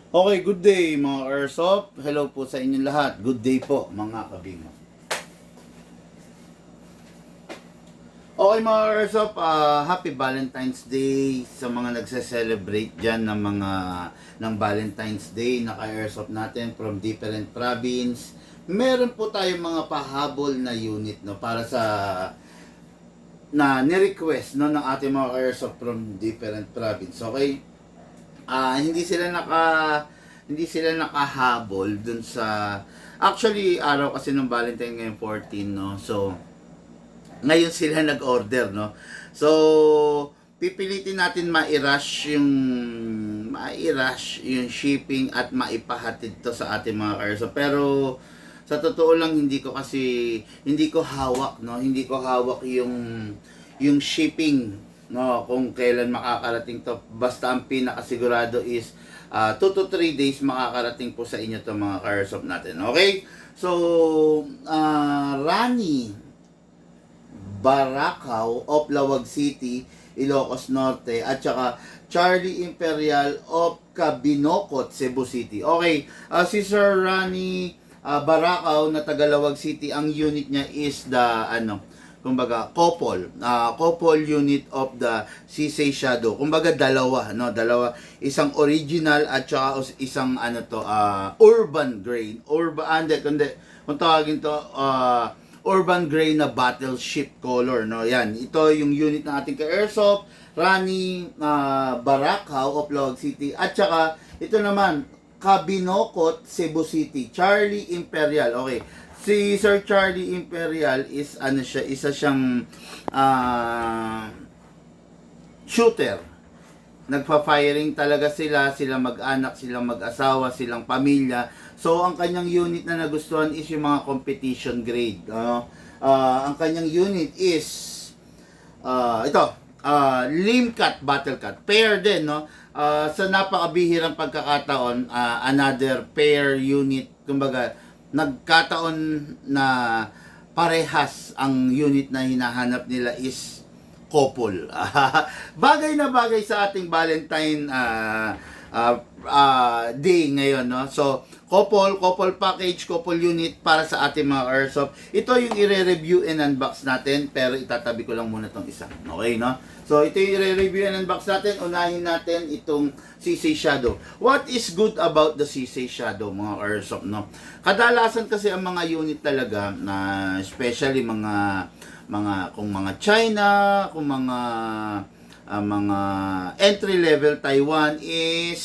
Okay, good day mga Airsoft. Hello po sa inyong lahat. Good day po mga kabingo. Okay mga Airsoft, Happy Valentine's Day sa mga nagse-celebrate dyan ng Valentine's Day na ka-Airsoft natin from different province. Meron po tayong mga pahabol na unit no para sa na ni-request no ng ating mga Airsoft from different province. Okay? Hindi sila nakahabol dun sa actually araw kasi ng Valentine ngayon 14 no. So ngayon sila nag-order no. So pipilitin natin ma-rush yung shipping at maipahatid to sa ating mga cars. So, pero sa totoo lang hindi ko hawak no, hindi ko hawak yung shipping no kung kailan makakarating to. Basta ang pinakasigurado is 2 to 3 days makakarating po sa inyo to mga Carsop natin. Okay? So, Rani Baracao of Lawag City, Ilocos Norte, at saka Charlie Imperial of Cabinocot, Cebu City. Okay, si Sir Rani Baracao na taga Lawag City, ang unit niya is the kumbaga couple unit of the Sisay Shadow. Kumbaga dalawa, isang original at saka isang urban grain, kung tawagin to urban gray na battleship color, no? Yan, ito yung unit ng ating ka-Airsoft, Rani Baracao of Lawag City, at saka ito naman, Cabinocot, Cebu City, Charlie Imperial. Okay, si Sir Charlie Imperial is isa siyang shooter. Nagpa-firing talaga sila mag-anak, silang mag-asawa, silang pamilya. So, ang kanyang unit na nagustuhan is yung mga competition grade. Ang kanyang unit is Limcat Battlecat. Pair din, no? Sa napakabihirang pagkakataon, another pair unit, kumbaga, nagkataon na parehas ang unit na hinahanap nila is couple. Bagay na bagay sa ating Valentine day ngayon, no? So, couple package, couple unit para sa ating mga Airsoft. Ito yung i-review and unbox natin, pero itatabi ko lang muna tong isa. Okay, no? So, ito yung i-review and unbox natin. Unahin natin itong Sisay Shadow. What is good about the Sisay Shadow, mga Airsoft, no? Kadalasan kasi ang mga unit talaga, na especially mga China, kung mga entry level Taiwan is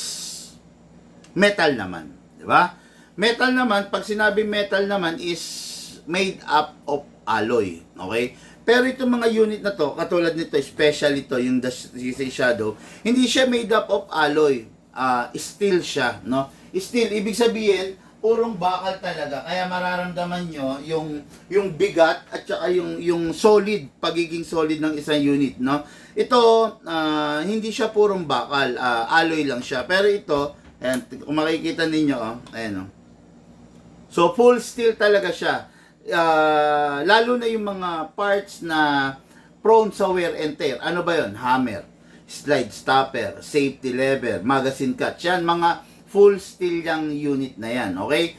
metal naman, di ba? Metal naman, pag sinabi metal naman is made up of alloy, okay? Pero itong mga unit na to, katulad nito, especially ito, yung Sisay Shadow, hindi siya made up of alloy, steel siya, no? Steel, ibig sabihin, purong bakal talaga. Kaya mararamdaman nyo yung bigat at saka yung solid, pagiging solid ng isang unit, no? Ito, hindi siya purong bakal, alloy lang siya. Pero ito, ayan, kung makikita ninyo, ayan, so full steel talaga siya. Lalo na yung mga parts na prone sa wear and tear. Ano ba yon? Hammer, slide stopper, safety lever, magazine cut. Yan, mga full steel yung unit na yan, okay?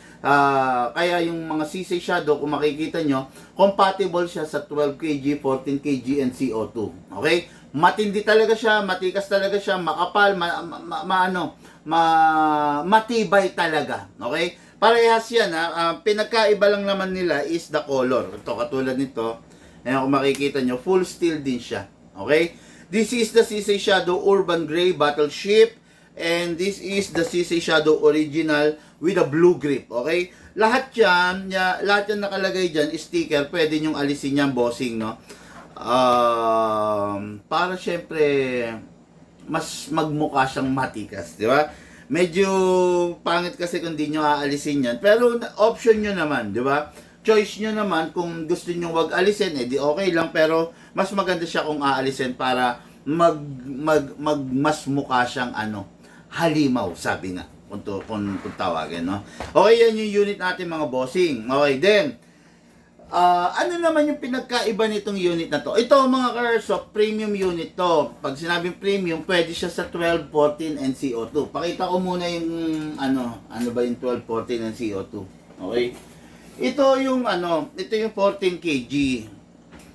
Kaya yung mga Sisay Shadow, kung makikita nyo, compatible siya sa 12 kg, 14 kg, and CO2, okay? Matindi talaga siya, matikas talaga siya, makapal, matibay talaga, okay? Parehas yan, pinagkaiba lang naman nila is the color. Ito, katulad nito, ayan, kung makikita nyo, full steel din siya, okay? This is the Sisay Shadow Urban Gray Battleship. And this is the Sisay Shadow Original with a blue grip, okay? Lahat yan nakalagay dyan, sticker, pwede nyong alisin yan, bossing, no? Para syempre, mas magmukha siyang matikas, di ba? Medyo pangit kasi kung di nyo aalisin yan. Pero option nyo naman, di ba? Choice nyo naman, kung gusto nyo wag alisin, di okay lang. Pero mas maganda siya kung aalisin para mas mukha siyang halimaw, sabi nga, kung tawagin, no? Okay, yan yung unit natin, mga bossing. Okay, then, Ano naman yung pinagkaiba nitong unit na to? Ito mga ka-airsoft, premium unit to. Pag sinabing premium, pwede siya sa 12, 14, and CO2. Pakita ko muna yung ano ba yung 12, 14, and CO2. Okay? Ito yung ito yung 14 kg.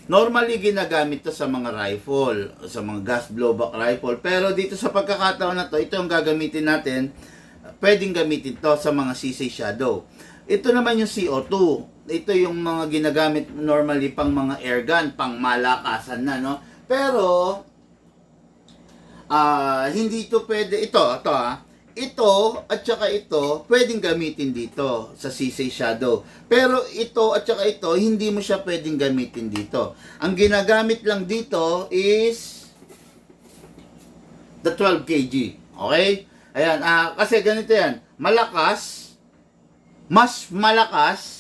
Normally ginagamit to sa mga rifle, sa mga gas blowback rifle. Pero dito sa pagkakataon na to, ito yung gagamitin natin. Pwedeng gamitin to sa mga CC Shadow. Ito naman yung CO2. Ito yung mga ginagamit normally pang mga airgun, pang malakasan na, no? Pero, hindi ito pwede, ito at saka ito, pwedeng gamitin dito sa CC Shadow. Pero ito at saka ito, hindi mo siya pwedeng gamitin dito. Ang ginagamit lang dito is the 12 kg. Okay? Ayan, kasi ganito yan, mas malakas,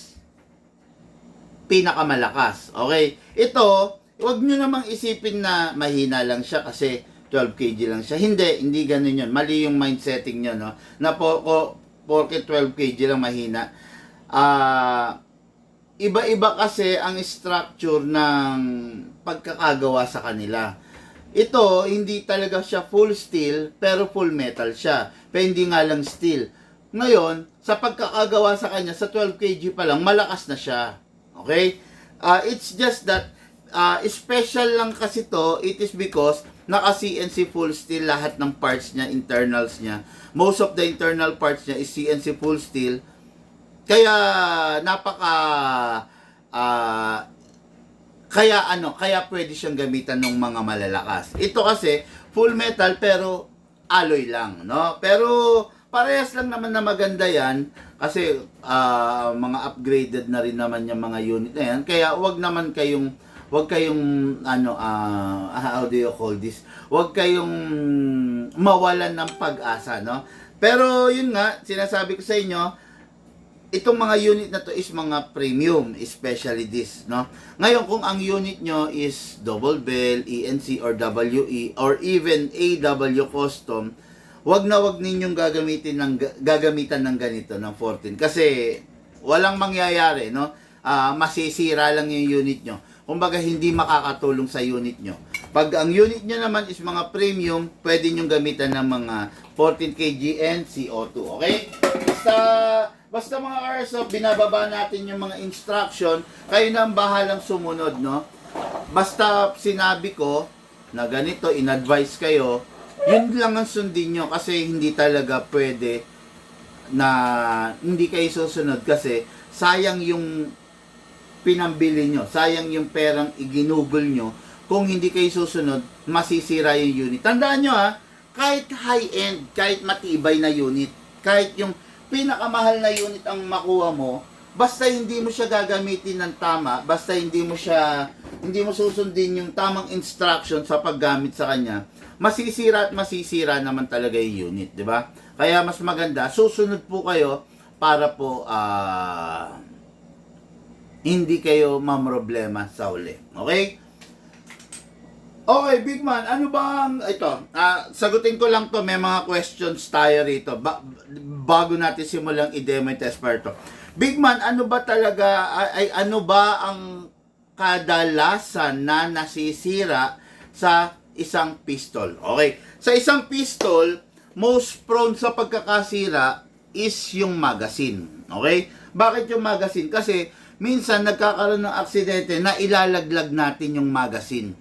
pinakamalakas. Okay? Ito, wag nyo namang isipin na mahina lang siya kasi 12 kg lang siya. Hindi ganun yun. Mali yung mindsetting nyo, no? Na porke 12 kg lang mahina. Iba-iba kasi ang structure ng pagkakagawa sa kanila. Ito, hindi talaga siya full steel, pero full metal siya. Pero hindi nga lang steel. Ngayon, sa pagkakagawa sa kanya, sa 12 kg pa lang, malakas na siya. Okay? It's just that, special lang kasi to, it is because naka-CNC full steel lahat ng parts niya, internals niya. Most of the internal parts niya is CNC full steel. Kaya, kaya pwede siyang gamitan ng mga malalakas. Ito kasi, full metal pero alloy lang, no? Pero, parehas lang naman na maganda yan kasi mga upgraded na rin naman yung mga unit na yan. Kaya wag kayong how do you call this? Wag kayong mawalan ng pag-asa, no? Pero yun nga, sinasabi ko sa inyo, itong mga unit na to is mga premium, especially this, no? Ngayon kung ang unit nyo is double bell, ENC or WE or even AW custom, wag ninyong gagamitan ng ganito ng 14 kasi walang mangyayari, no? Masisira lang yung unit nyo. Kumbaga hindi makakatulong sa unit nyo. Pag ang unit nyo naman is mga premium, pwede nyo gamitan ng mga 14 kg and CO2, okay? Basta mga airsoft, binababa natin yung mga instruction, kayo na ang bahalang sumunod, no? Basta sinabi ko na ganito, in-advise kayo, yun lang ang sundin nyo kasi hindi talaga pwede na hindi kayo susunod kasi sayang yung pinambili nyo, sayang yung perang iginugol nyo. Kung hindi kayo susunod, masisira yung unit. Tandaan nyo kahit high-end, kahit matibay na unit, kahit yung pinakamahal na unit ang makuha mo, basta hindi mo siya gagamitin ng tama, basta hindi mo susundin yung tamang instruction sa paggamit sa kanya, masisira at masisira naman talaga yung unit, di ba? Kaya mas maganda, susunod po kayo para po hindi kayo mamroblema sa uli. Okay? Okay, Big Man, ano bang ito? Sagutin ko lang to, may mga questions tayo rito bago natin simulang i-demo yung test fire to. Big Man, ano ba ang kadalasan na nasisira sa isang pistol? Okay. Sa isang pistol, most prone sa pagkakasira is yung magazine. Okay? Bakit yung magazine? Kasi minsan nagkakaroon ng aksidente na ilalaglag natin yung magazine.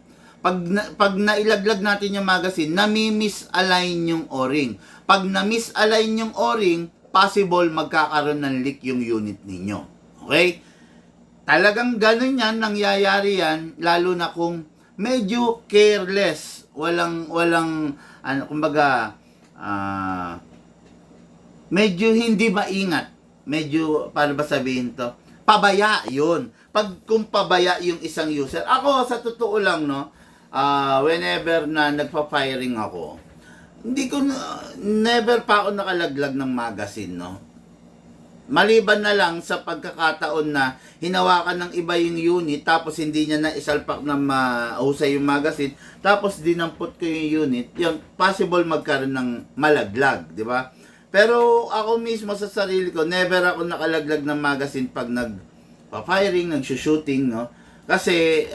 Pag nailaglag natin yung magazine, nami-misalign yung O-ring. Pag na-misalign yung O-ring, possible magkakaroon ng leak yung unit ninyo. Okay? Talagang ganun yan, nangyayari yan, lalo na kung medyo careless, medyo hindi maingat, medyo, paano ba sabihin to? Pabaya yun. Kung pabaya yung isang user. Ako, sa totoo lang, no, whenever na nagpa-firing ako, never pa ako nakalaglag ng magazine, no. Maliban na lang sa pagkakataon na hinawakan ng iba yung unit tapos hindi niya na isalpak na mahusay yung magazine tapos dinampot ko yung unit, yun, possible magkaroon ng malaglag, di ba? Pero ako mismo sa sarili ko, never ako nakalaglag ng magazine pag nagpa-firing, nagsushooting, no? Kasi,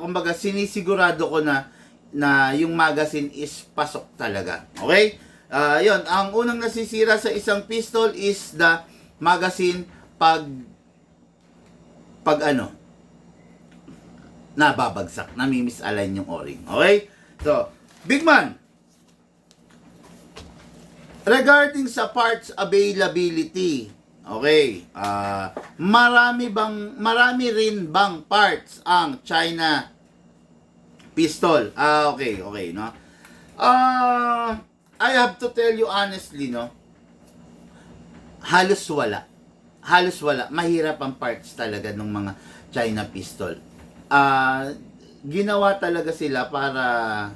kumbaga, sinisigurado ko na yung magazine is pasok talaga. Okay? Yon, ang unang nasisira sa isang pistol is the magazine pag nababagsak, namimisalign yung o-ring. Okay? So, Big Man, regarding sa parts availability, okay, marami rin bang parts ang China pistol? Okay, no? I have to tell you honestly, no? Halos wala. Mahirap ang parts talaga ng mga China pistol. Ginawa talaga sila para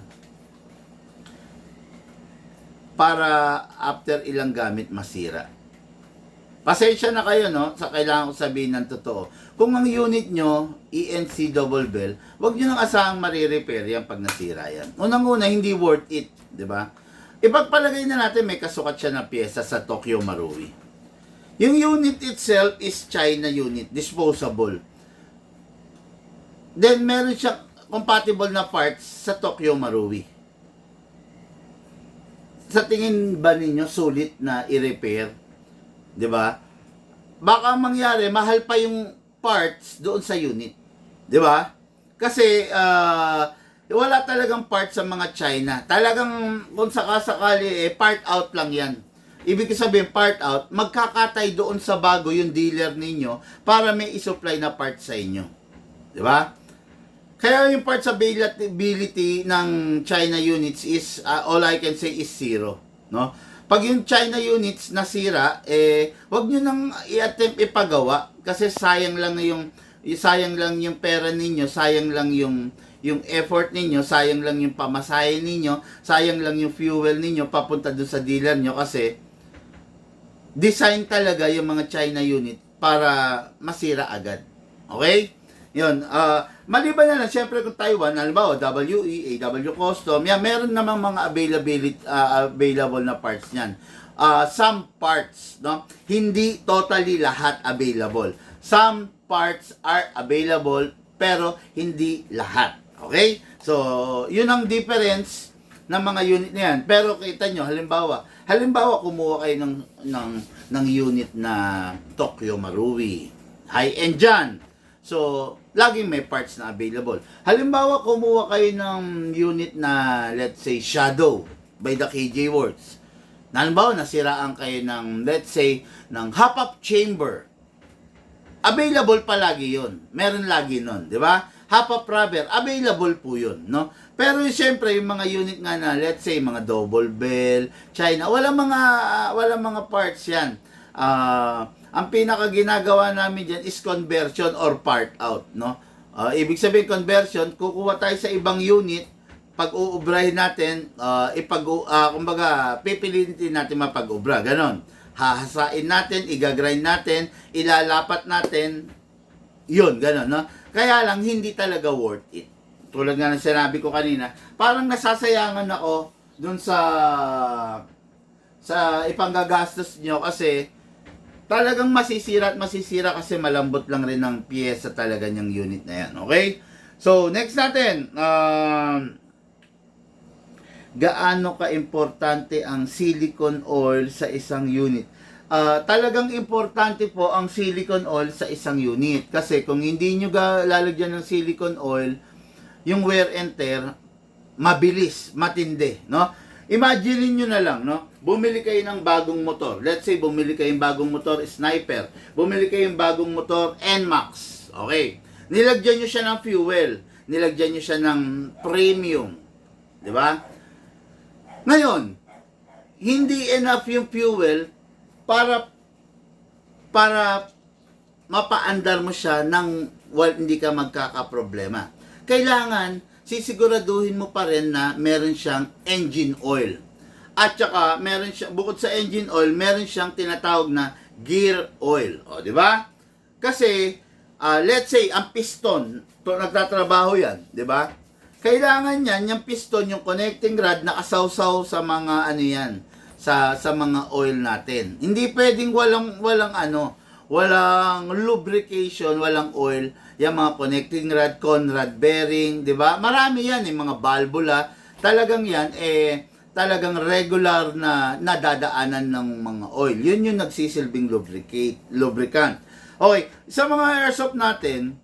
after ilang gamit masira. Pasensya na kayo, no, sa kailangan ko sabihin ng totoo. Kung ang unit nyo, ENC double bell, wag nyo nang asahang marirepair yan pag nasira yan. Unang-una, hindi worth it, di ba? Ipagpalagay na natin may kasukat siya na pyesa sa Tokyo Marui. Yung unit itself is China unit, disposable. Then, meron siyang compatible na parts sa Tokyo Marui. Sa tingin ba ninyo sulit na i-repair? 'Di ba? Baka mangyari mahal pa yung parts doon sa unit. 'Di ba? Kasi wala talagang parts sa mga China. Talagang kung sakasakali part out lang 'yan. Ibig sabihin part out, magkakatay doon sa bago yung dealer ninyo para may i-supply na parts sa inyo. 'Di ba? Kaya yung parts availability ng China units is, all I can say is zero. No? Pag yung China units nasira, wag nyo nang i-attempt ipagawa kasi sayang lang yung pera ninyo, sayang lang yung effort ninyo, sayang lang yung pamasahe ninyo, sayang lang yung fuel ninyo papunta doon sa dealer nyo kasi design talaga yung mga China unit para masira agad. Okay? Yun, maliban na lang, syempre kung Taiwan, halimbawa, WE, AW Custom, yan, meron namang mga available na parts niyan. Some parts, no? Hindi totally lahat available. Some parts are available, pero hindi lahat. Okay? So, yun ang difference ng mga unit na yan. Pero kita nyo, halimbawa kumuha kayo ng unit na Tokyo Marui. High-end dyan. So, laging may parts na available. Halimbawa, kumuha kayo ng unit na, let's say, Shadow by the KJ Works. Halimbawa, nasiraan kayo ng, let's say, ng hop-up chamber. Available palagi yun. Meron lagi nun, di ba? Hop-up rubber, available po yun, no? Pero siyempre, yung mga unit nga na, let's say, mga double bell, China, wala mga parts yan. Ang pinaka ginagawa namin diyan is conversion or part out, no? Ibig sabihin conversion, kukuha tayo sa ibang unit, pag-uubrahin natin, kumbaga pipilitin natin mapag-ubra, ganon. Hahasain natin, igagrind natin, ilalapat natin, yun, ganon, no? Kaya lang hindi talaga worth it. Tulad nga ng sinabi ko kanina, parang nasasayangan ako dun sa ipanggagastos nyo kasi talagang masisira kasi malambot lang rin ng piyesa talaga niyang unit na yan. Okay? So, next natin. Gaano ka-importante ang silicone oil sa isang unit? Talagang importante po ang silicone oil sa isang unit. Kasi kung hindi nyo lalagyan ng silicone oil, yung wear and tear, mabilis, matindi. No? Imagine nyo na lang, no? Bumili kayo ng bagong motor. Let's say, bumili kayong bagong motor, Sniper. Bumili kayong bagong motor, NMAX. Okay. Nilagyan nyo siya ng fuel. Nilagyan nyo siya ng premium. Diba? Ngayon, hindi enough yung fuel para mapaandar mo siya nang hindi ka magkakaproblema. Kailangan, sisiguraduhin mo pa rin na meron siyang engine oil. At saka, meron siya, bukod sa engine oil, meron siyang tinatawag na gear oil. O, di ba? Kasi, let's say, ang piston, nagtatrabaho yan, di ba? Kailangan yan, yung piston, yung connecting rod, nakasawsaw sa mga, sa mga oil natin. Hindi pwedeng walang walang lubrication, walang oil, yung mga connecting rod, conrod bearing, di ba? Marami yan, mga valvula, talagang yan, talagang regular na nadadaanan ng mga oil. Yun yung nagsisilbing lubricant. Okay, sa mga airsoft natin,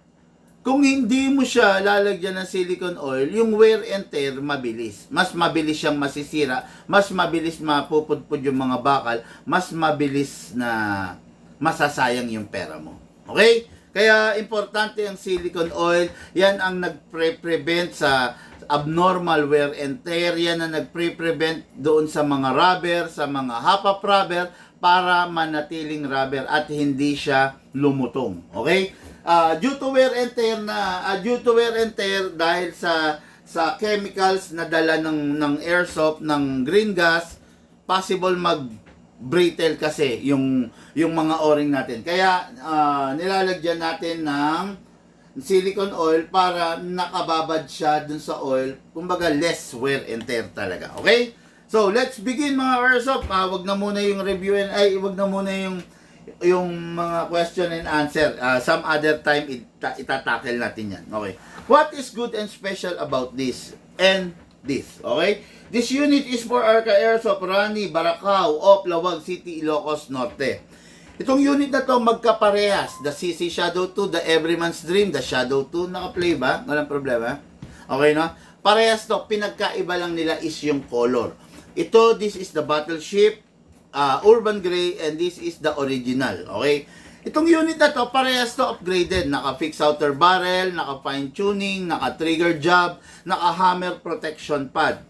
kung hindi mo siya lalagyan ng silicone oil, yung wear and tear mabilis. Mas mabilis siyang masisira, mas mabilis mapupudpud yung mga bakal, mas mabilis na masasayang yung pera mo. Okay? Kaya importante ang silicone oil. Yan ang nagpre-prevent sa abnormal wear and tear. Yan ang nagpre-prevent doon sa mga rubber, sa mga half-up rubber, para manatiling rubber at hindi siya lumutong. Okay? Due to wear and tear dahil sa chemicals na dala ng airsoft, ng green gas, possible mag-brittle kasi yung mga o-ring natin. Kaya nilalagyan natin ng silicone oil para nakababad siya dun sa oil. Kumbaga less wear and tear talaga. Okay? So, let's begin mga airsoft. Wag na muna yung review wag na muna yung mga question and answer. Some other time itatackle natin yan. Okay. What is good and special about this and this? Okay? This unit is for Arca Airsoft, Rani, Baracao, Oplawag City, Ilocos Norte. Itong unit na to magkaparehas. The CC Shadow 2, the Everyman's Dream, the Shadow 2. Naka-play ba? Walang problema. Okay, no? Parehas to. Pinagkaiba lang nila is yung color. Ito, this is the Battleship, Urban Gray, and this is the original. Okay? Itong unit na to, parehas to upgraded. Naka-fix outer barrel, naka-fine tuning, naka-trigger job, naka-hammer protection pad.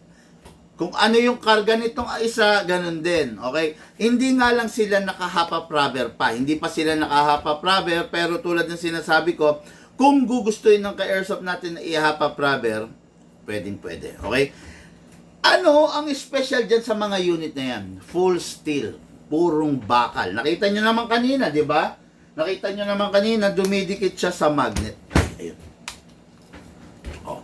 Kung ano yung karga nitong isa, ganun din. Okay? Hindi nga lang sila naka-half-up rubber pa. Hindi pa sila naka-half-up rubber, pero tulad ng sinasabi ko, kung gugustuhin ng ka-airsoft natin na i-half-up rubber, pwedeng-pwede. Okay? Ano ang special dyan sa mga unit na yan? Full steel. Purong bakal. Nakita nyo naman kanina, di ba? Nakita nyo naman kanina, dumidikit siya sa magnet. Ayun. Oh.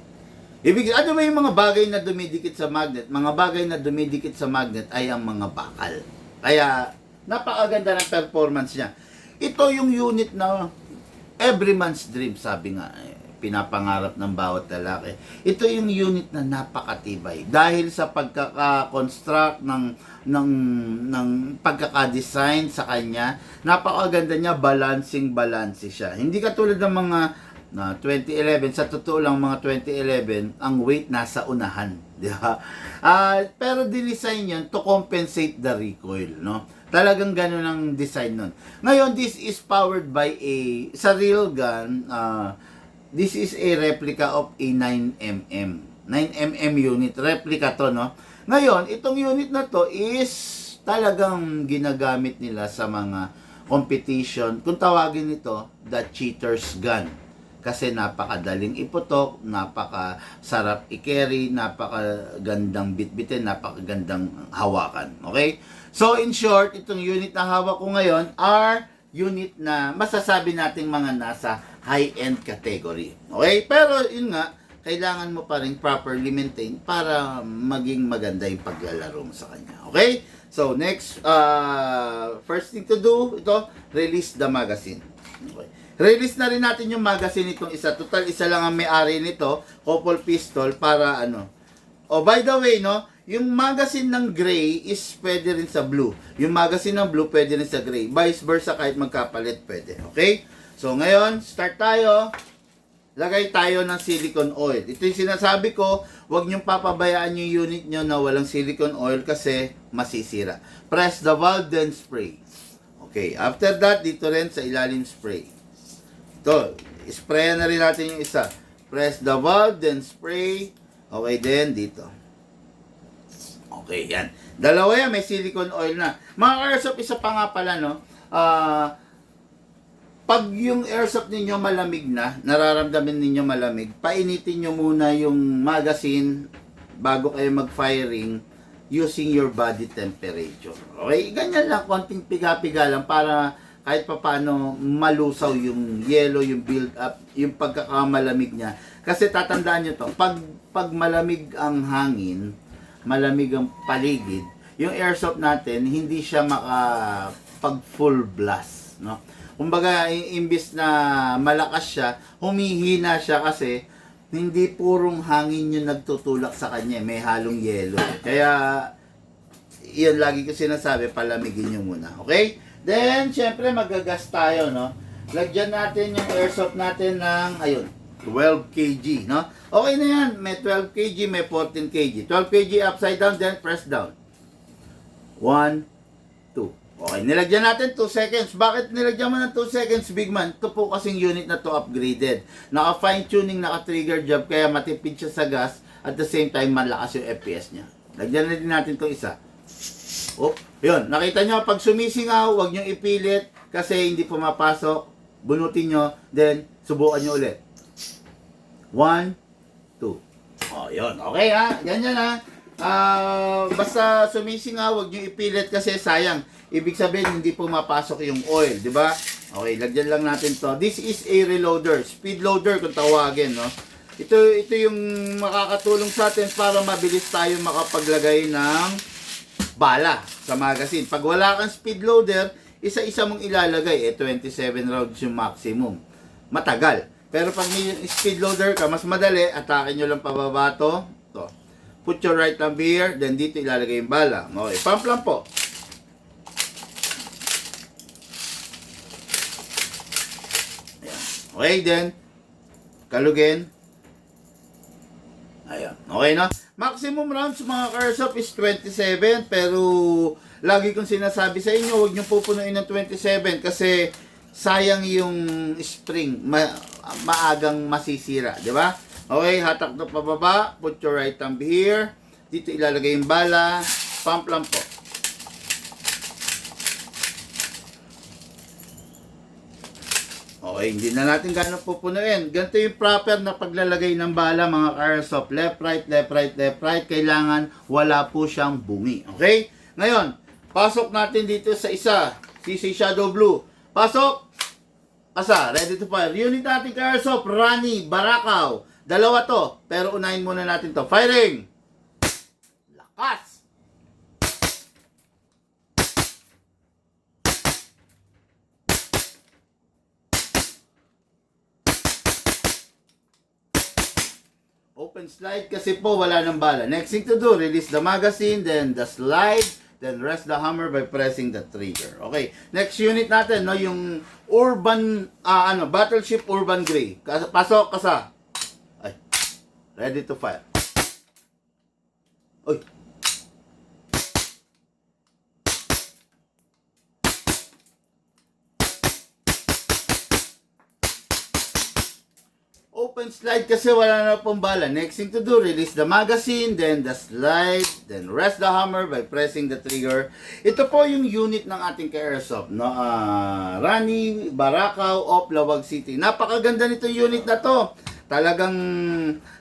Ano ba yung mga bagay na dumidikit sa magnet? Mga bagay na dumidikit sa magnet ay ang mga bakal. Kaya, napakaganda ng performance niya. Ito yung unit na everyman's dream, sabi nga. Pinapangarap ng bawat lalaki. Ito yung unit na napakatibay dahil sa pagkaka-construct ng pagkaka-design sa kanya. Napakaganda niya, balancing siya. Hindi katulad ng mga 2011, sa totoo lang mga 2011, ang weight nasa unahan, di ba? Pero dinisign yun to compensate the recoil, no? Talagang ganun ang design nun. Ngayon, this is powered by sa real gun, this is a replica of a 9mm. 9mm unit. Replica to, no? Ngayon, itong unit na to is talagang ginagamit nila sa mga competition. Kung tawagin ito, the cheater's gun. Kasi napakadaling iputok, napakasarap i-carry, napakagandang bitbitin, napakagandang hawakan. Okay? So, in short, itong unit na hawak ko ngayon are unit na masasabi nating mga nasa high-end category. Okay? Pero yun nga, kailangan mo pa rin properly maintain para maging maganda yung paglalaro mo sa kanya. Okay? So, next, first thing to do, ito, release the magazine. Okay. Release na rin natin yung magazine itong isa. Total, isa lang ang may-ari nito, couple pistol, para ano. Oh, by the way, no, yung magazine ng gray is pwede rin sa blue. Yung magazine ng blue pwede rin sa gray. Vice versa, kahit magkapalit, pwede. Okay? So, ngayon, start tayo. Lagay tayo ng silicone oil. Ito yung sinasabi ko, huwag niyong papabayaan yung unit nyo na walang silicone oil kasi masisira. Press the valve, then spray. Okay, after that, dito rin sa ilalim spray. Ito, spray na rin natin yung isa. Press the valve, then spray. Okay, then dito. Okay, yan. Dalawa yan, may silicone oil na. Mga airsoft, isa pa nga pala, no? Pag yung airsoft ninyo malamig na, nararamdaman ninyo malamig, painitin nyo muna yung magazine bago kayo mag-firing using your body temperature. Okay? Ganyan lang, konting piga-piga lang para kahit papaano malusaw yung yellow, yung build up, yung pagkakamalamig niya. Kasi tatandaan nyo to, pag malamig ang hangin, malamig ang paligid, yung airsoft natin, hindi siya pag full blast, no? Kumbaga, imbis na malakas siya, humihina siya kasi hindi purong hangin yung nagtutulak sa kanya, may halong yelo. Kaya, yun lagi ko sinasabi, palamigin nyo muna. Okay? Then, syempre, magagas tayo, no? Lagyan natin yung airsoft natin ng, ayun, 12 kg, no? Okay na yan. May 12 kg, may 14 kg. 12 kg upside down, then press down. 1, 2. Okay, nilagyan natin 2 seconds. Bakit nilagyan mo ng 2 seconds, big man? Ito po kasing unit na to upgraded. Naka-fine tuning, naka-trigger job, kaya matipid siya sa gas. At the same time, malakas yung FPS niya. Lagyan na din natin itong isa. Oh, yun. Nakita nyo, pag sumisingaw, huwag nyo ipilit kasi hindi pumapasok. Bunutin nyo, then subukan nyo ulit. 1, 2. Oh, yun. Okay ha? Ganyan ha? Basta sumisingaw, huwag nyo ipilit kasi sayang. Ibig sabihin, hindi pumapasok yung oil, di ba? Okay, lagyan lang natin to. This is a reloader, speed loader kung tawagin, no? Ito yung makakatulong sa atin para mabilis tayo makapaglagay ng bala sa magazine. Pag wala kang speed loader, isa-isa mong ilalagay, 27 rounds yung maximum. Matagal. Pero pag may speed loader ka, mas madali, atake nyo lang pababa to. Put your right thumb here, then dito ilalagay yung bala. Okay, pump lang po. Ayan. Okay, then, kalugin. Ayan. Okay na. Maximum rounds mga ka-airsoft is 27, pero lagi kong sinasabi sa inyo, huwag nyo pupunuin ng 27 kasi sayang yung spring, maagang masisira, di ba? Okay, hatak na pababa, put your right thumb here, dito ilalagay yung bala, pump lang po. Okay, hindi na natin gano'ng pupunuin. Ganito yung proper na paglalagay ng bala mga ka-airsoft. Left, right, left, right, left, right. Kailangan wala po siyang bungi. Okay? Ngayon, pasok natin dito sa isa. CC Shadow Blue. Pasok! Asa, ready to fire. Unit natin ka-airsoft, Rani, Barakaw. Dalawa to, pero unahin muna natin to. Firing! Lakas! Open slide kasi po wala ng bala. Next thing to do, release the magazine, then the slide, then rest the hammer by pressing the trigger. Okay, next unit natin, no, yung Urban, Battleship Urban Grey. Pasok, kasa. Ay, ready to fire. Uy. Open slide kasi wala na pong bala. Next thing to do, release the magazine, then the slide, then rest the hammer by pressing the trigger. Ito po yung unit ng ating ka-airsoft, no? Rani, Barakaw, of Lawag City. Napakaganda nito unit na to. Talagang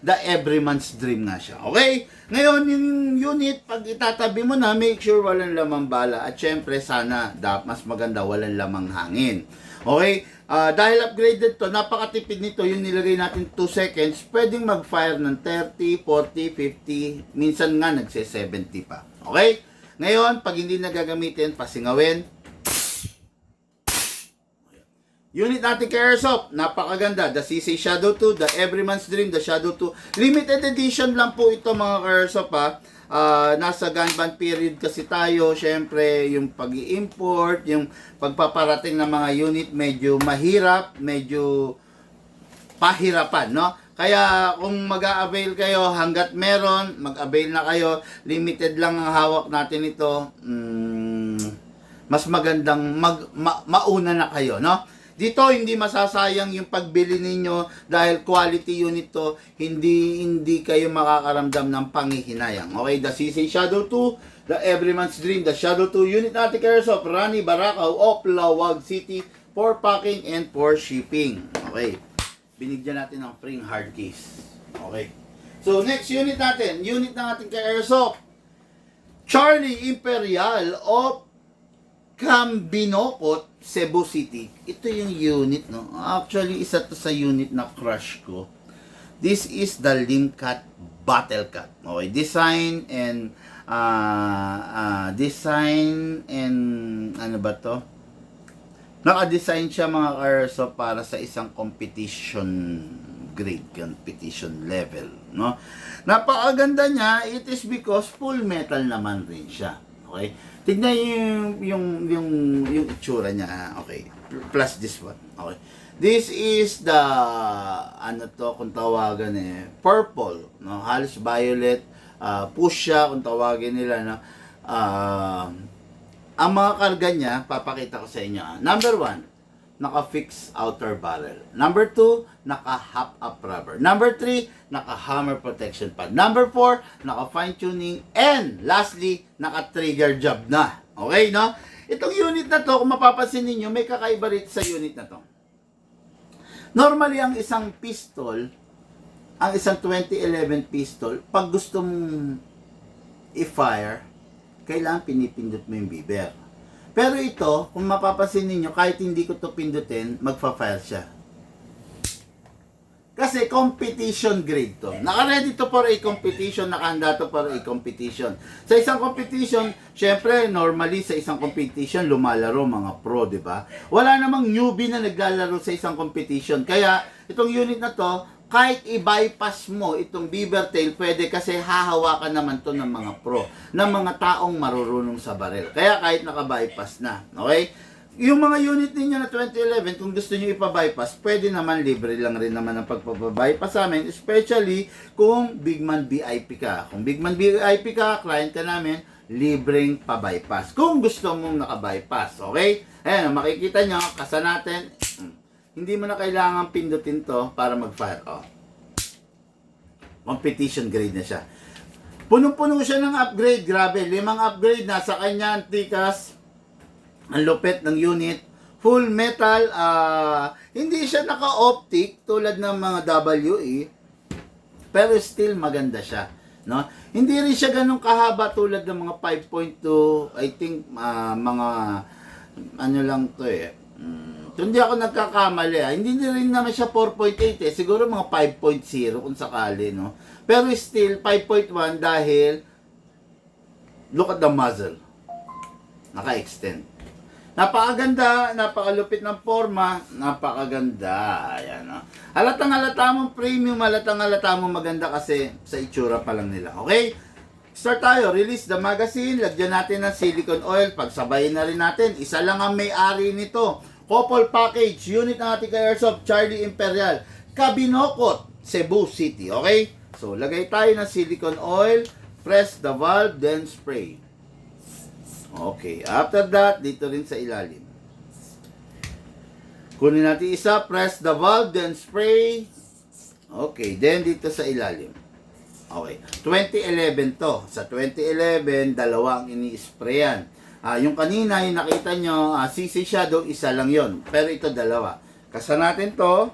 the everyman's dream na siya. Okay? Ngayon, yung unit, pag itatabi mo na, make sure walang lamang bala. At syempre, sana, mas maganda, walang lamang hangin. Okay? Dahil upgraded to, napakatipid nito, yung nilagay natin 2 seconds, pwedeng mag-fire ng 30, 40, 50, minsan nga nagse-70 pa. Okay? Ngayon, pag hindi nagagamitin, pasingawin. Unit natin kay Airsoft, napakaganda. The CC Shadow 2, the Everyman's Dream, the Shadow 2. Limited edition lang po ito mga Airsoft ha. Nasa gun ban period kasi tayo, syempre yung pag-i-import, yung pagpaparating ng mga unit medyo mahirap, medyo pahirapan, no? Kaya kung mag-a-avail kayo hanggat meron, mag-avail na kayo, limited lang ang hawak natin ito, mas magandang mauna na kayo, no? Dito hindi masasayang yung pagbili ninyo dahil quality unit to, hindi kayo makakaramdam ng panghihinayang. Okay, the CC Shadow 2, the Everyman's Dream, the Shadow 2 unit natin Airsoft, Rani, Barakaw, of Lawag City for packing and for shipping. Okay, binigyan natin ng free hard case. Okay, so next unit natin, unit ng ating Airsoft, Charlie Imperial of Cambinocot, Cebu City. Ito yung unit, no? Actually, isa to sa unit na crush ko. This is the Limcat Battle Cat. Okay, design and ano ba to? Naka-design siya mga ka-airsoft para sa isang competition grade, competition level, no? Napakaganda niya, it is because full metal naman rin siya. Okay? Tignan niyo yung itsura niya, okay? Plus this one, okay? This is the, ano to, kung tawagan purple, no? Halos violet, fuchsia, kung tawagin nila, no? Ang mga karga niya, papakita ko sa inyo. Number 1, naka-fix outer barrel. Number 2, naka-hop up rubber. Number 3, naka-hammer protection pad. Number 4, naka-fine tuning. And lastly, naka-trigger job na. Okay, no? Itong unit na to, kung mapapansin niyo, may kakaiba rito sa unit na to. Normally, ang isang pistol, ang isang 2011 pistol, pag gusto mong i-fire, kailangan pinipindot mo yung bibber. Pero ito, kung mapapansin niyo, kahit hindi ko to pindutin, magfa-fire siya. Kasi competition grade to. Naka-ready to for a competition, nakahanda to for a competition. Sa isang competition, syempre, normally sa isang competition, lumalaro mga pro, di ba? Wala namang newbie na naglalaro sa isang competition. Kaya, itong unit na to, kahit i-bypass mo itong beaver tail, pwede kasi hahawakan naman to ng mga pro, ng mga taong marurunong sa baril. Kaya kahit naka-bypass na, okay? Yung mga unit ninyo na 2011, kung gusto nyo ipa-bypass, pwede naman, libre lang rin naman ang pagpapabypass sa amin, especially kung Bigman VIP ka. Kung Bigman VIP ka, client ka namin, libreng pa-bypass. Kung gusto mong naka-bypass, okay? Ayan, makikita nyo, kasa natin, hindi mo na kailangan pindutin to para mag-fire. Oh. Competition grade na siya. Punong-puno siya ng upgrade. Grabe, 5 upgrade. Nasa kanya ang tikas. Ang lupit ng unit. Full metal. Hindi siya naka-optic tulad ng mga WE. Pero still maganda siya. No? Hindi rin siya ganun kahaba tulad ng mga 5.2. I think mga ano lang to hindi ako nagkakamali hindi rin naman siya 4.8 siguro mga 5.0 kung sakali, no? Pero still 5.1 dahil look at the muzzle, naka-extend. Napakaganda, napakalupit ng forma, napakaganda. Ayan, no? Halatang-halata mong premium, halatang-halata mong maganda kasi sa itsura pa lang nila. Okay? Start tayo, release the magazine, lagyan natin ng silicone oil, pagsabayin na rin natin. Isa lang ang may-ari nito. Couple package, unit ng ating Airsoft, Charlie Imperial, Kabinokot, Cebu City. Okay? So, lagay tayo ng silicone oil, press the valve, then spray. Okay. After that, dito rin sa ilalim. Kunin natin isa, press the valve, then spray. Okay. Then, dito sa ilalim. Okay. 2011 to. Sa 2011, dalawa ang ini-sprayan. Yung kanina, yung nakita nyo, CC Shadow, isa lang yon. Pero ito, dalawa. Kasa natin to,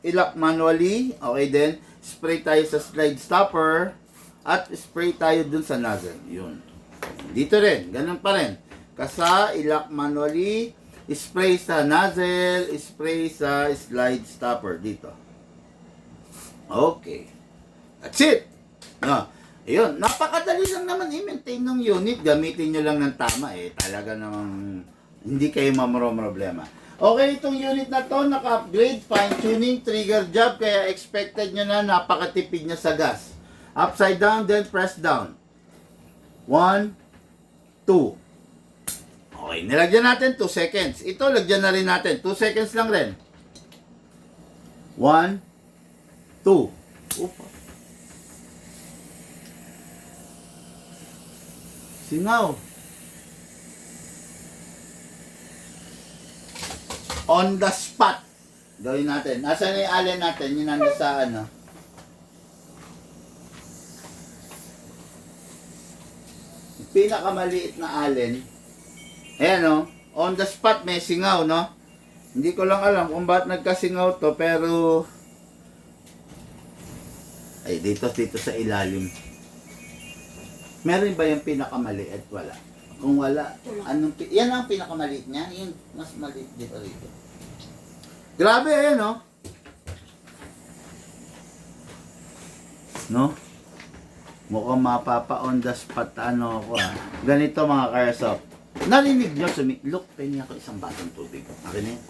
i-lock manually. Okay, then, spray tayo sa slide stopper, at spray tayo dun sa nozzle. Yun. Dito rin, ganun pa rin. Kasa, i-lock manually, spray sa nozzle, spray sa slide stopper. Dito. Okay. That's it. Ayun, napakadali lang naman i-maintain ng unit. Gamitin nyo lang ng tama Talaga namang hindi kayo problema. Okay, itong unit na to, naka-upgrade, fine-tuning, trigger job, kaya expected nyo na napakatipid niya sa gas. Upside down, then press down. 1, 2. Okay, nilagyan natin 2 seconds. Ito, lagyan na rin natin. 2 seconds lang rin. 1, 2. Upa. Singaw. On the spot. Gawin natin. Nasaan na yung allen natin? Yung nandun sa ano. Yung pinakamaliit na allen. Ayan o. On the spot may singaw, no? Hindi ko lang alam kung ba't nagkasingaw to, pero ay dito sa ilalim. Meron ba yung pinakamaliit? Wala. Kung wala, yan ang pinakamaliit niya. Yung mas maliit dito rito. Grabe, no? No? Mukhang mapapa on the spot ako Ganito mga Airsoft. Narinig nyo, look, pengi ako isang batang tubig. Akin na yun.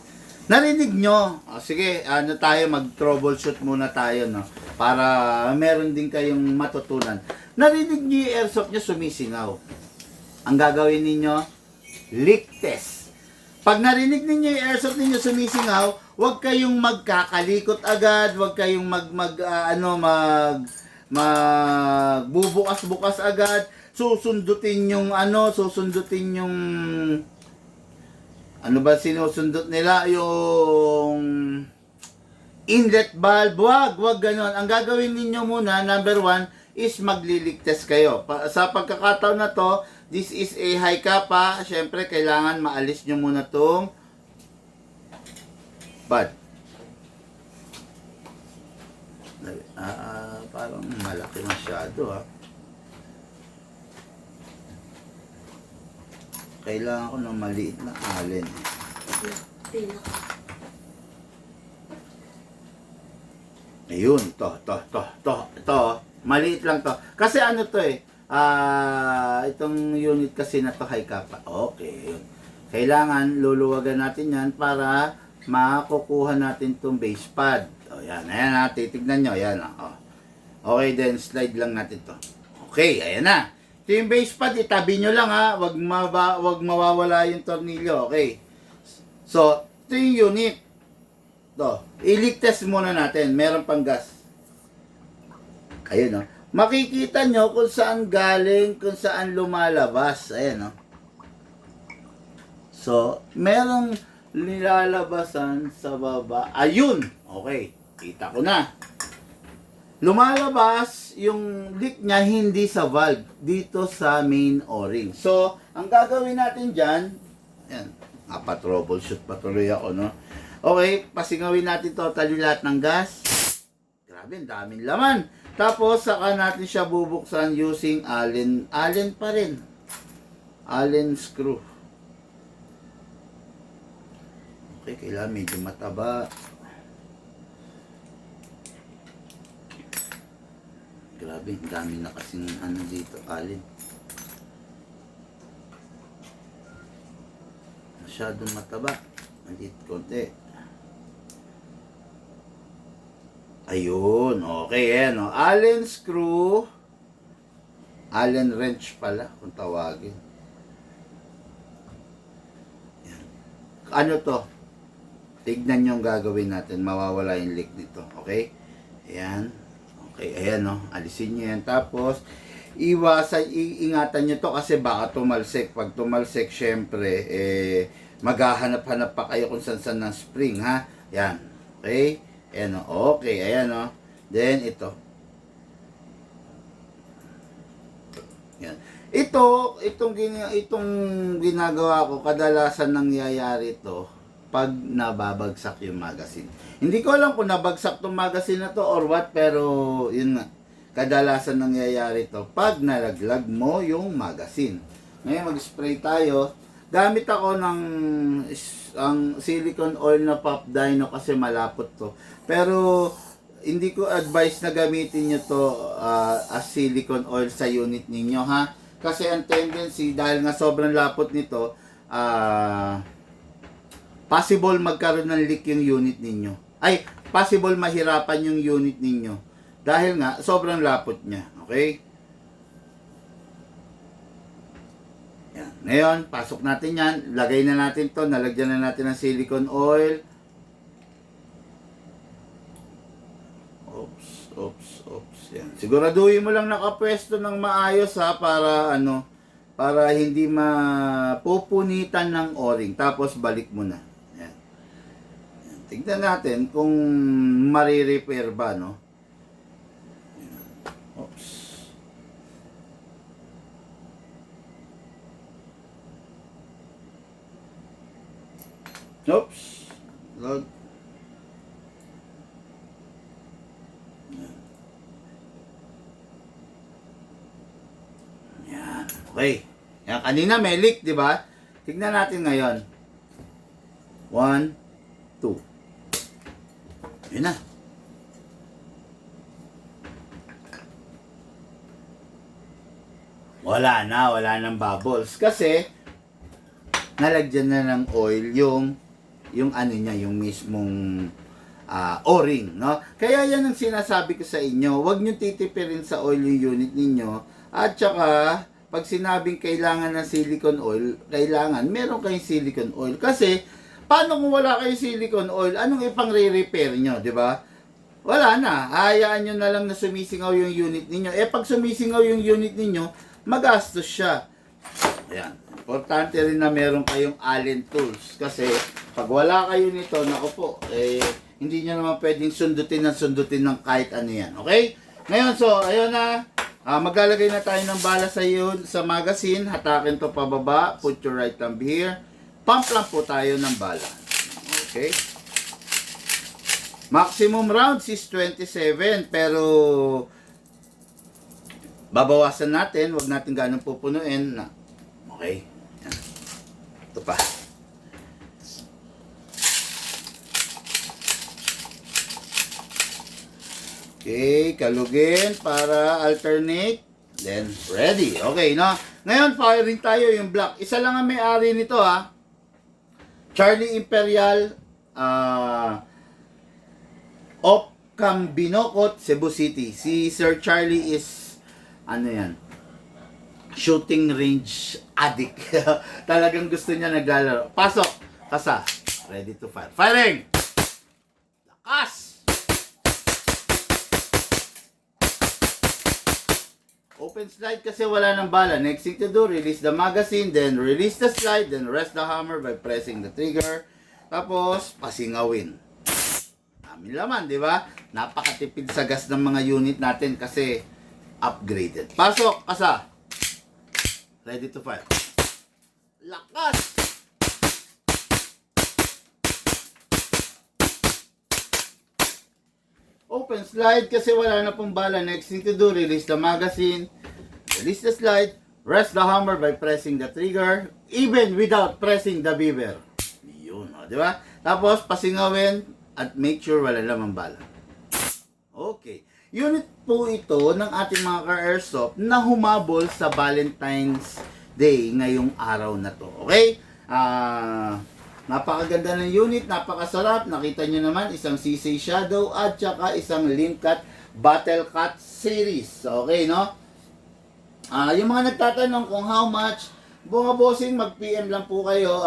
Narinig nyo. O, sige, ano tayo, mag-troubleshoot muna tayo, no? Para meron din kayong matutunan. Narinig nyo yung airsoft nyo sumisingaw. Ang gagawin ninyo, leak test. Pag narinig ninyo yung airsoft ninyo sumisingaw, huwag kayong magkakalikot agad, huwag kayong magbubukas-bukas agad. Susundutin yung ano ba sinusundot nila, yung inlet valve. Wag ganon. Ang gagawin ninyo muna, number 1, is maglilig test kayo. Sa pagkakataon na to, this is a high kappa. Syempre, kailangan maalis nyo muna tong bad. Parang malaki masyado, ha. Kailangan ko ng maliit na allen. Ayun, to. Maliit lang to. Kasi ano to itong unit kasi na to high kappa. Okay, yun. Kailangan luluwagan natin yan para makukuha natin tong base pad. O yan, ayan ha, titignan nyo, ayan ha. Okay, then slide lang natin to. Okay, ayan na. Ito yung base pad, itabi nyo lang ha. Wag mawawala yung tornilyo. Okay. So, ito yung unit. Ito. I-leak test muna natin. Meron pang gas. Ayun, no? Makikita nyo kung saan galing, kung saan lumalabas. Ayan, no? So, merong nilalabasan sa baba. Ayun! Okay. Kita ko na. Lumalabas yung leak niya hindi sa valve, dito sa main o-ring. So, ang gagawin natin dyan, yan, troubleshoot patuloy ako, no? Okay, pasingawin natin totally lahat ng gas. Grabe, ang daming laman. Tapos, saka natin siya bubuksan using Allen pa rin. Allen screw. Okay, kailangan medyo mataba. Grabe, dami na kasing ano dito, alin. Masyadong mataba. Maliit konti. Ayun, okay, yan. Allen screw. Allen wrench pala, kung tawagin. Yan. Ano to? Tignan nyo ang gagawin natin. Mawawala yung leak dito. Okay? Ayan. Okay, ayan, no? Alisin nyo yan. Tapos, ingatan nyo to kasi baka tumalsik. Pag tumalsik, syempre, maghahanap-hanap pa kayo kung saan ng spring, ha? Yan. Okay? Ayan, no? Okay, ayan, no? Then, ito. Yan. Itong ginagawa ko, kadalasan nangyayari to pag nababagsak yung magazine. Hindi ko alam kung nabagsak tong magazine na to or what, pero yun nga, kadalasan nangyayari to pag nalaglag mo yung magazine. Ngayon mag-spray tayo. Gamit ako ng ang silicone oil na pop dyno kasi malapot to. Pero hindi ko advise na gamitin nyo to as silicone oil sa unit ninyo, ha. Kasi ang tendency, dahil nga sobrang lapot nito, possible magkaroon ng leak yung unit ninyo. Ay, possible mahirapan yung unit ninyo. Dahil nga, sobrang lapot niya. Okay? Yan. Ngayon, pasok natin yan. Lagay na natin to. Nalagyan na natin ng silicone oil. Oops. Yan. Siguraduhin mo lang nakapwesto ng maayos, ha, para hindi mapupunitan ng o-ring. Tapos balik mo na. Tignan natin kung marirepair ba, no? Oops. Oops. Log. Yan. Okay. Yan, kanina may leak, di ba? Tignan natin ngayon. 1, 2. Yun na. Wala nang bubbles. Kasi, nalagyan na ng oil yung ano niya, yung mismong o-ring, no? Kaya yan ang sinasabi ko sa inyo, huwag nyo titipirin sa oil yung unit ninyo, at saka, pag sinabing kailangan ng silicone oil, kailangan meron kayong silicone oil. Kasi, paano kung wala kayong silicone oil, anong ipang re-repair nyo, di ba? Wala na, hayaan nyo na lang na sumisingaw yung unit ninyo. Pag sumisingaw yung unit ninyo, magastos siya. Ayan. Importante rin na meron kayong Allen tools. Kasi, pag wala kayo nito, naku po, hindi nyo naman pwedeng sundutin ng kahit ano yan. Okay? Ngayon, so, ayun na. Maglalagay na tayo ng bala sa magazine. Hatakin to pababa. Put your right thumb here. Pump lang po tayo ng bala. Okay? Maximum rounds is 27. Pero, babawasan natin. Huwag natin ganun pupunuin. Okay? Yan. Ito pa. Okay, kalugin para alternate. Then, ready. Okay, no? Ngayon, firing tayo yung black. Isa lang ang may-ari nito, ha? Charlie Imperial of Cambinocot, Cebu City. Si Sir Charlie is, ano yan? Shooting range addict. Talagang gusto niya naglalaro. Pasok! Kasa. Ready to fire. Firing! Lakas! Open slide kasi wala ng bala. Next thing to do, release the magazine, then release the slide, then rest the hammer by pressing the trigger. Tapos, pasingawin. Amin laman, di ba? Napakatipid sa gas ng mga unit natin kasi upgraded. Pasok, kasa. Ready to fire. Lakas! Open slide kasi wala na pong bala. Next thing to do, release the magazine, release the slide, rest the hammer by pressing the trigger, even without pressing the beaver. Yun, di ba? Tapos, pasingawin at make sure wala namang bala. Okay. Unit po ito ng ating mga ka-airsoft na humabol sa Valentine's Day ngayong araw na to. Okay? Napakaganda ng unit, napakasarap. Nakita nyo naman, isang CC Shadow at saka isang Limcat Battle Cat series. Okay, no? Yung mga nagtatanong kung how much, mga bossing, mag-PM lang po kayo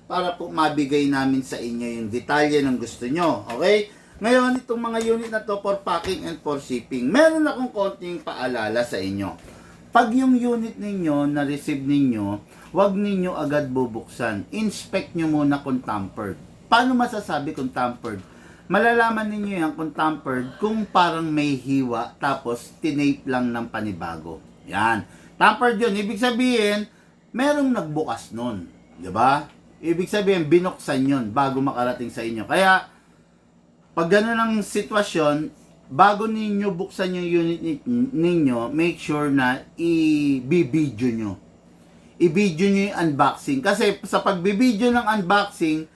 para po mabigay namin sa inyo yung detalye ng gusto nyo. Okay? Ngayon, itong mga unit na to for packing and for shipping. Meron akong konting paalala sa inyo. Pag yung unit ninyo, na-receive ninyo, huwag ninyo agad bubuksan. Inspect nyo muna kung tampered. Paano masasabi kung tampered? Malalaman ninyo yan kung tampered kung parang may hiwa tapos tinape lang ng panibago. Yan. Tampered yun. Ibig sabihin, merong nagbukas nun. Diba? Ibig sabihin, binuksan yun bago makarating sa inyo. Kaya, pag gano'n ang sitwasyon, bago ninyo buksan yung unit ninyo, make sure na i-video nyo. I-video nyo yung unboxing. Kasi sa pagbibideo ng unboxing,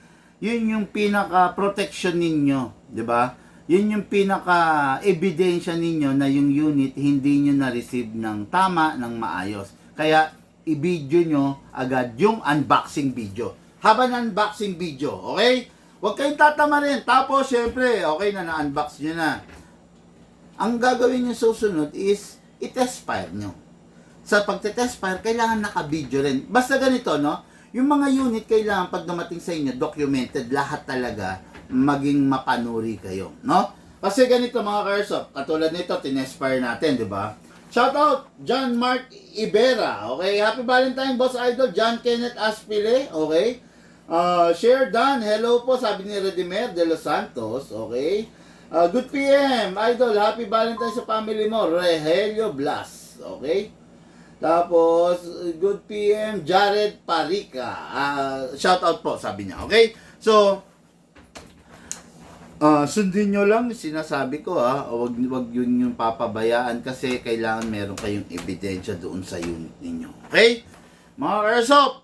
yun yung pinaka-protection ninyo. Diba? Yun yung pinaka-ebidensya ninyo na yung unit hindi nyo na-receive ng tama, ng maayos. Kaya, i-video nyo agad yung unboxing video. Habang unboxing video, okay? Huwag kayong tatama rin. Tapos, syempre, okay na, na-unbox nyo na. Ang gagawin nyo susunod is, i-test fire nyo. Sa pagte-test fire, kailangan naka-video rin. Basta ganito, no? Yung mga unit, kailangan pag dumating sa inyo, documented, lahat talaga, maging mapanuri kayo, no? Kasi ganito mga ka-airsoft, katulad nito, tinest fire natin, di ba? Shoutout, John Mark Ibera, okay? Happy Valentine, Boss Idol, John Kenneth Aspile, okay? Share Dan, hello po, sabi ni Redimer de Los Santos, okay? Good PM, Idol, Happy Valentine sa family mo, Rehelio Blas, okay? Tapos, good PM, Jared Parica. Shout out po, sabi niya. Okay? So, sundin nyo lang sinasabi ko Huwag yun yung papabayaan kasi kailangan meron kayong ebidensya doon sa unit ninyo. Okay? Mga airsoft,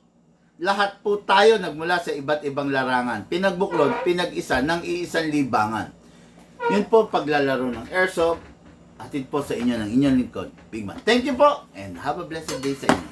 lahat po tayo nagmula sa iba't ibang larangan. Pinagbuklod, pinag-isa ng iisang libangan. Yun po paglalaro ng airsoft. Atid po sa inyo ng inyong lingkod, Big Man. Thank you po and have a blessed day sa inyo.